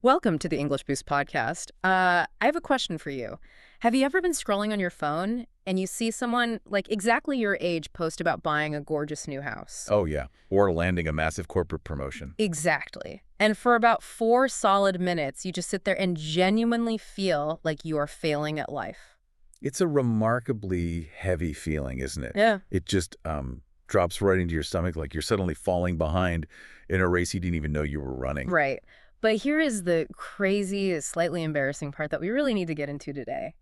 Welcome to the English Boost podcast. I have a question for you. Have you ever been scrolling on your phone and you see someone like exactly your age post about buying a gorgeous new house? Oh, yeah. Or landing a massive corporate promotion. Exactly. And for about 4 solid minutes, you just sit there and genuinely feel like you are failing at life. It's a remarkably heavy feeling, isn't it? Yeah. It just drops right into your stomach like you're suddenly falling behind in a race you didn't even know you were running. Right. But here is the crazy, slightly embarrassing part that we really need to get into today.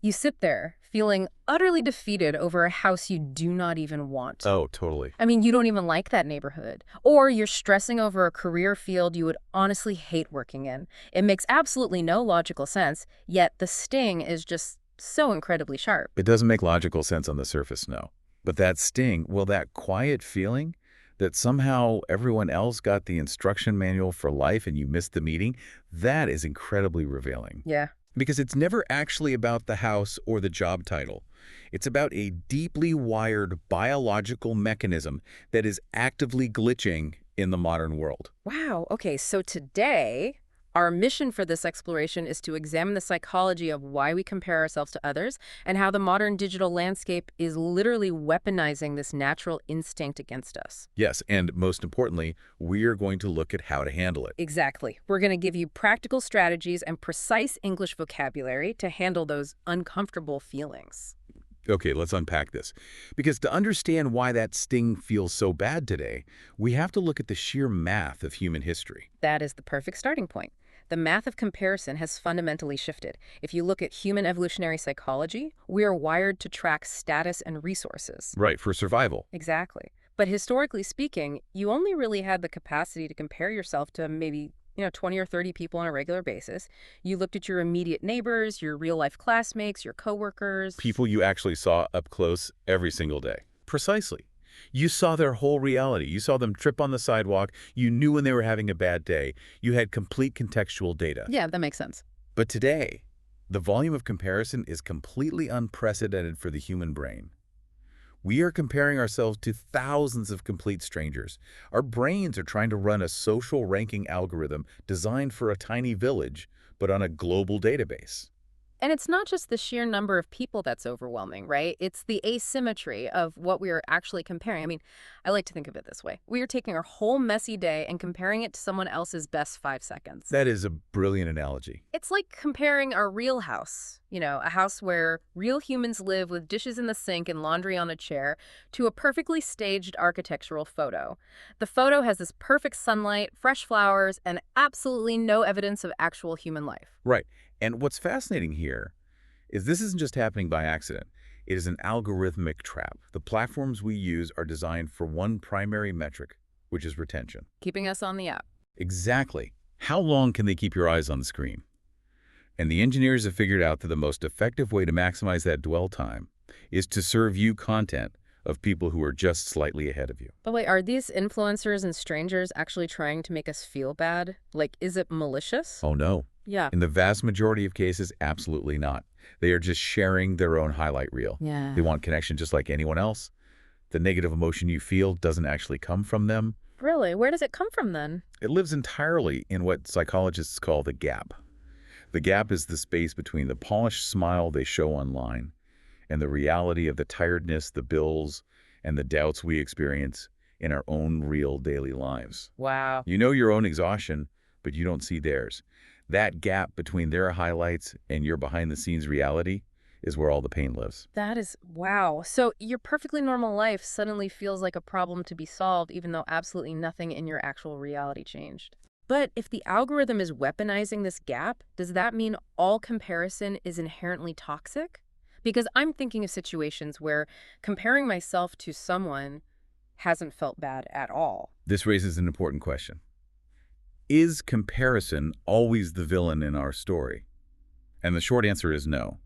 You sit there feeling utterly defeated over a house you do not even want. Oh, totally. I mean, you don't even like that neighborhood. Or you're stressing over a career field you would honestly hate working in. It makes absolutely no logical sense, yet the sting is just so incredibly sharp. It doesn't make logical sense on the surface, no. But that sting, well, that quiet feeling that somehow everyone else got the instruction manual for life and you missed the meeting, that is incredibly revealing. Yeah. Because it's never actually about the house or the job title. It's about a deeply wired biological mechanism that is actively glitching in the modern world. Wow. Okay, so today, our mission for this exploration is to examine the psychology of why we compare ourselves to others and how the modern digital landscape is literally weaponizing this natural instinct against us. Yes, and most importantly, we're going to look at how to handle it. Exactly. We're going to give you practical strategies and precise English vocabulary to handle those uncomfortable feelings. Okay, let's unpack this. Because to understand why that sting feels so bad today, we have to look at the sheer math of human history. That is the perfect starting point. The math of comparison has fundamentally shifted. If you look at human evolutionary psychology, we are wired to track status and resources. Right, for survival. Exactly. But historically speaking, you only really had the capacity to compare yourself to maybe 20 or 30 people on a regular basis. You looked at your immediate neighbors, your real-life classmates, your coworkers. People you actually saw up close every single day. Precisely. You saw their whole reality. You saw them trip on the sidewalk. You knew when they were having a bad day. You had complete contextual data. Yeah, that makes sense. But today, the volume of comparison is completely unprecedented for the human brain. We are comparing ourselves to thousands of complete strangers. Our brains are trying to run a social ranking algorithm designed for a tiny village, but on a global database. And it's not just the sheer number of people that's overwhelming, right? It's the asymmetry of what we are actually comparing. I mean, I like to think of it this way. We are taking our whole messy day and comparing it to someone else's best 5 seconds. That is a brilliant analogy. It's like comparing our real house, a house where real humans live with dishes in the sink and laundry on a chair, to a perfectly staged architectural photo. The photo has this perfect sunlight, fresh flowers, and absolutely no evidence of actual human life. Right. And what's fascinating here is this isn't just happening by accident. It is an algorithmic trap. The platforms we use are designed for one primary metric, which is retention. Keeping us on the app. Exactly. How long can they keep your eyes on the screen? And the engineers have figured out that the most effective way to maximize that dwell time is to serve you content of people who are just slightly ahead of you. But wait, are these influencers and strangers actually trying to make us feel bad? Like, is it malicious? Oh, no. Yeah. In the vast majority of cases, absolutely not. They are just sharing their own highlight reel. Yeah. They want connection just like anyone else. The negative emotion you feel doesn't actually come from them. Really? Where does it come from then? It lives entirely in what psychologists call the gap. The gap is the space between the polished smile they show online and the reality of the tiredness, the bills, and the doubts we experience in our own real daily lives. Wow. You know your own exhaustion, but you don't see theirs. That gap between their highlights and your behind-the-scenes reality is where all the pain lives. That is, wow. So your perfectly normal life suddenly feels like a problem to be solved, even though absolutely nothing in your actual reality changed. But if the algorithm is weaponizing this gap, does that mean all comparison is inherently toxic? Because I'm thinking of situations where comparing myself to someone hasn't felt bad at all. This raises an important question. Is comparison always the villain in our story? And the short answer is no.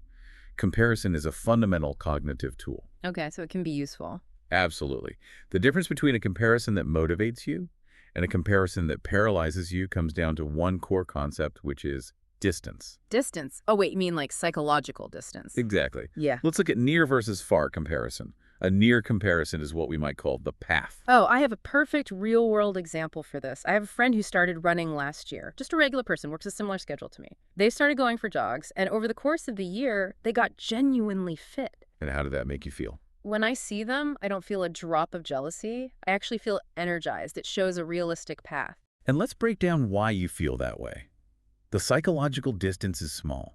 Comparison is a fundamental cognitive tool. Okay, so it can be useful. Absolutely. The difference between a comparison that motivates you and a comparison that paralyzes you comes down to one core concept, which is distance. Distance. Oh, wait, you mean like psychological distance? Exactly. Yeah. Let's look at near versus far comparison. A near comparison is what we might call the path. Oh, I have a perfect real-world example for this. I have a friend who started running last year. Just a regular person, works a similar schedule to me. They started going for jogs, and over the course of the year, they got genuinely fit. And how did that make you feel? When I see them, I don't feel a drop of jealousy. I actually feel energized. It shows a realistic path. And let's break down why you feel that way. The psychological distance is small.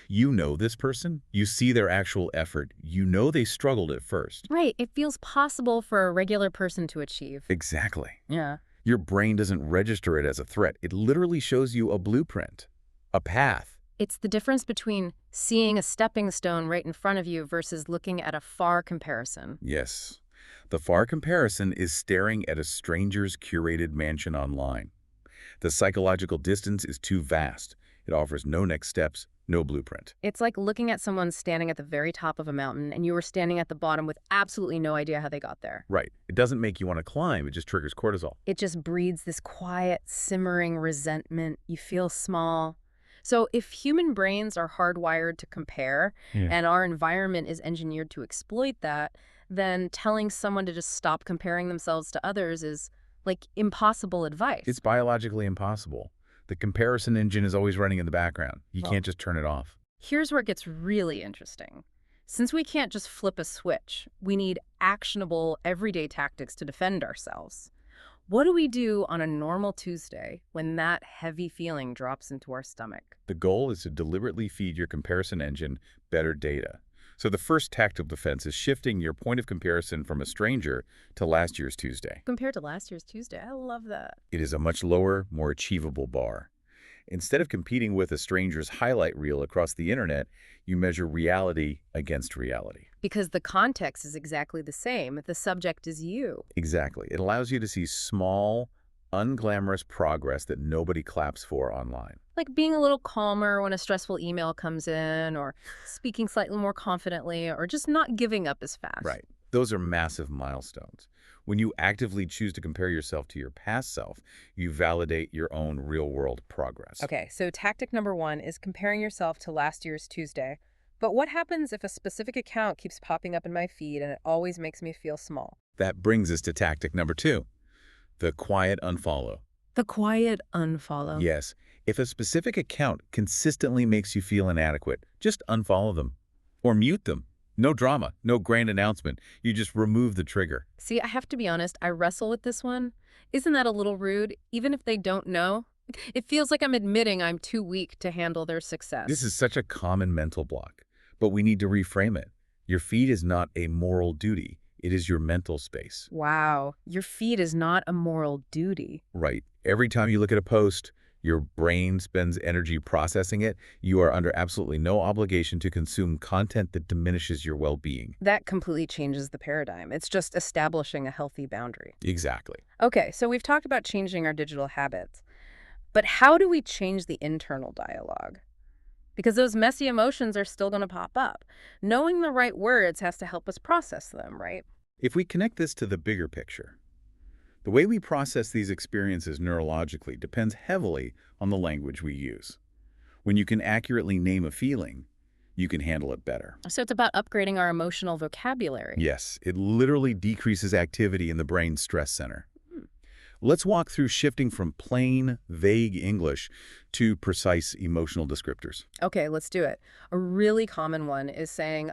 You know this person, you see their actual effort, you know they struggled at first. Right, it feels possible for a regular person to achieve. Exactly. Yeah. Your brain doesn't register it as a threat. It literally shows you a blueprint, a path. It's the difference between seeing a stepping stone right in front of you versus looking at a far comparison. Yes. The far comparison is staring at a stranger's curated mansion online. The psychological distance is too vast. It offers no next steps, no blueprint. It's like looking at someone standing at the very top of a mountain and you were standing at the bottom with absolutely no idea how they got there. Right. It doesn't make you want to climb. It just triggers cortisol. It just breeds this quiet, simmering resentment. You feel small. So if human brains are hardwired to compare and our environment is engineered to exploit that, then telling someone to just stop comparing themselves to others is like impossible advice. It's biologically impossible. The comparison engine is always running in the background. You can't just turn it off. Here's where it gets really interesting. Since we can't just flip a switch, we need actionable, everyday tactics to defend ourselves. What do we do on a normal Tuesday when that heavy feeling drops into our stomach? The goal is to deliberately feed your comparison engine better data. So the first tactical defense is shifting your point of comparison from a stranger to last year's Tuesday. Compared to last year's Tuesday, I love that. It is a much lower, more achievable bar. Instead of competing with a stranger's highlight reel across the internet, you measure reality against reality. Because the context is exactly the same. The subject is you. Exactly. It allows you to see small, unglamorous progress that nobody claps for online. Like being a little calmer when a stressful email comes in, or speaking slightly more confidently, or just not giving up as fast. Right. Those are massive milestones. When you actively choose to compare yourself to your past self, you validate your own real-world progress. Okay, so tactic number 1 is comparing yourself to last year's Tuesday. But what happens if a specific account keeps popping up in my feed and it always makes me feel small? That brings us to tactic number 2, the quiet unfollow. The quiet unfollow. Yes, if a specific account consistently makes you feel inadequate, just unfollow them or mute them. No drama, no grand announcement. You just remove the trigger. See, I have to be honest, I wrestle with this one. Isn't that a little rude? Even if they don't know? It feels like I'm admitting I'm too weak to handle their success. This is such a common mental block, but we need to reframe it. Your feed is not a moral duty. It is your mental space. Wow, your feed is not a moral duty. Right. Every time you look at a post, your brain spends energy processing it. You are under absolutely no obligation to consume content that diminishes your well-being. That completely changes the paradigm. It's just establishing a healthy boundary. Exactly. Okay, so we've talked about changing our digital habits. But how do we change the internal dialogue? Because those messy emotions are still going to pop up. Knowing the right words has to help us process them, right? If we connect this to the bigger picture, the way we process these experiences neurologically depends heavily on the language we use. When you can accurately name a feeling, you can handle it better. So it's about upgrading our emotional vocabulary. Yes, it literally decreases activity in the brain's stress center. Let's walk through shifting from plain, vague English to precise emotional descriptors. Okay, let's do it. A really common one is saying,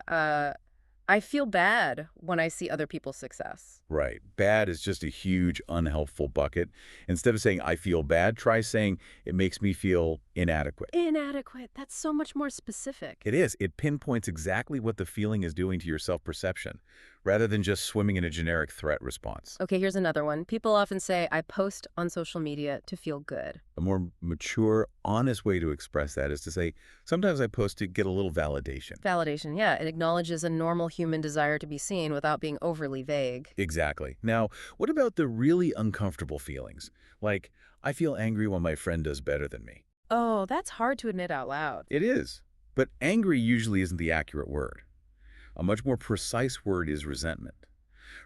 I feel bad when I see other people's success. Right. Bad is just a huge, unhelpful bucket. Instead of saying, I feel bad, try saying, it makes me feel inadequate. Inadequate. That's so much more specific. It is. It pinpoints exactly what the feeling is doing to your self-perception, rather than just swimming in a generic threat response. Okay, here's another one. People often say, I post on social media to feel good. A more mature, honest way to express that is to say, sometimes I post to get a little validation. Validation, yeah. It acknowledges a normal human desire to be seen without being overly vague. Exactly. Now, what about the really uncomfortable feelings? Like, I feel angry when my friend does better than me. Oh, that's hard to admit out loud. It is. But angry usually isn't the accurate word. A much more precise word is resentment.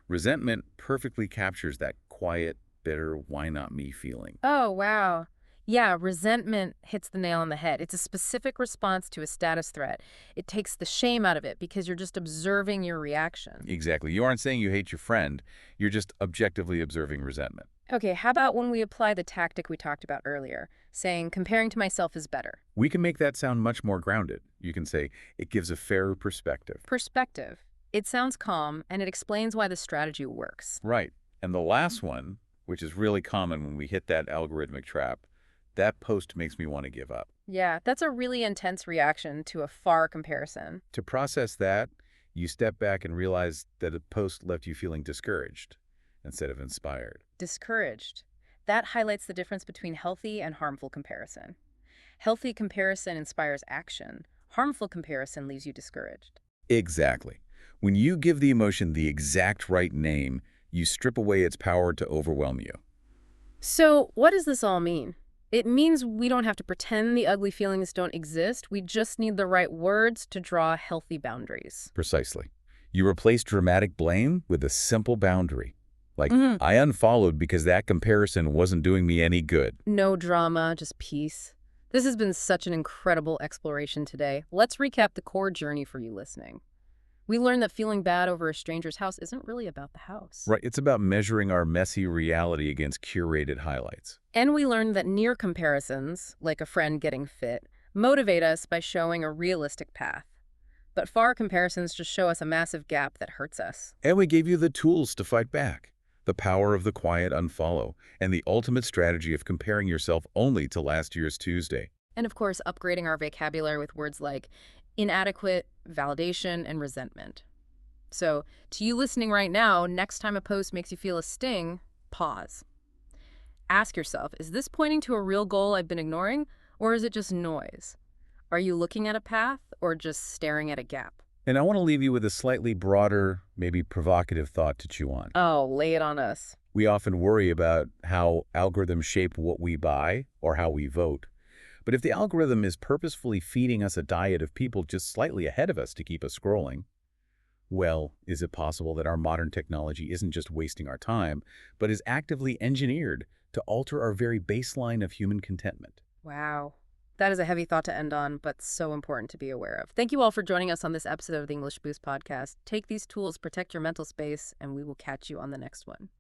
Resentment perfectly captures that quiet, bitter, why not me feeling. Oh, wow. Yeah, resentment hits the nail on the head. It's a specific response to a status threat. It takes the shame out of it because you're just observing your reaction. Exactly. You aren't saying you hate your friend. You're just objectively observing resentment. Okay, how about when we apply the tactic we talked about earlier, saying comparing to myself is better? We can make that sound much more grounded. You can say it gives a fairer perspective. Perspective. It sounds calm, and it explains why the strategy works. Right. And the last one, which is really common when we hit that algorithmic trap, that post makes me want to give up. Yeah, that's a really intense reaction to a far comparison. To process that, you step back and realize that a post left you feeling discouraged instead of inspired. Discouraged. That highlights the difference between healthy and harmful comparison. Healthy comparison inspires action. Harmful comparison leaves you discouraged. Exactly. When you give the emotion the exact right name, you strip away its power to overwhelm you. So, what does this all mean? It means we don't have to pretend the ugly feelings don't exist. We just need the right words to draw healthy boundaries. Precisely. You replace dramatic blame with a simple boundary. Like, Mhm. I unfollowed because that comparison wasn't doing me any good. No drama, just peace. This has been such an incredible exploration today. Let's recap the core journey for you listening. We learned that feeling bad over a stranger's house isn't really about the house. Right, it's about measuring our messy reality against curated highlights. And we learned that near comparisons, like a friend getting fit, motivate us by showing a realistic path. But far comparisons just show us a massive gap that hurts us. And we gave you the tools to fight back. The power of the quiet unfollow, and the ultimate strategy of comparing yourself only to last year's Tuesday. And of course, upgrading our vocabulary with words like inadequate, validation, and resentment. So, to you listening right now, next time a post makes you feel a sting, pause. Ask yourself, is this pointing to a real goal I've been ignoring, or is it just noise? Are you looking at a path, or just staring at a gap? And I want to leave you with a slightly broader, maybe provocative thought to chew on. Oh, lay it on us. We often worry about how algorithms shape what we buy or how we vote. But if the algorithm is purposefully feeding us a diet of people just slightly ahead of us to keep us scrolling, well, is it possible that our modern technology isn't just wasting our time, but is actively engineered to alter our very baseline of human contentment? Wow. That is a heavy thought to end on, but so important to be aware of. Thank you all for joining us on this episode of the English Boost podcast. Take these tools, protect your mental space, and we will catch you on the next one.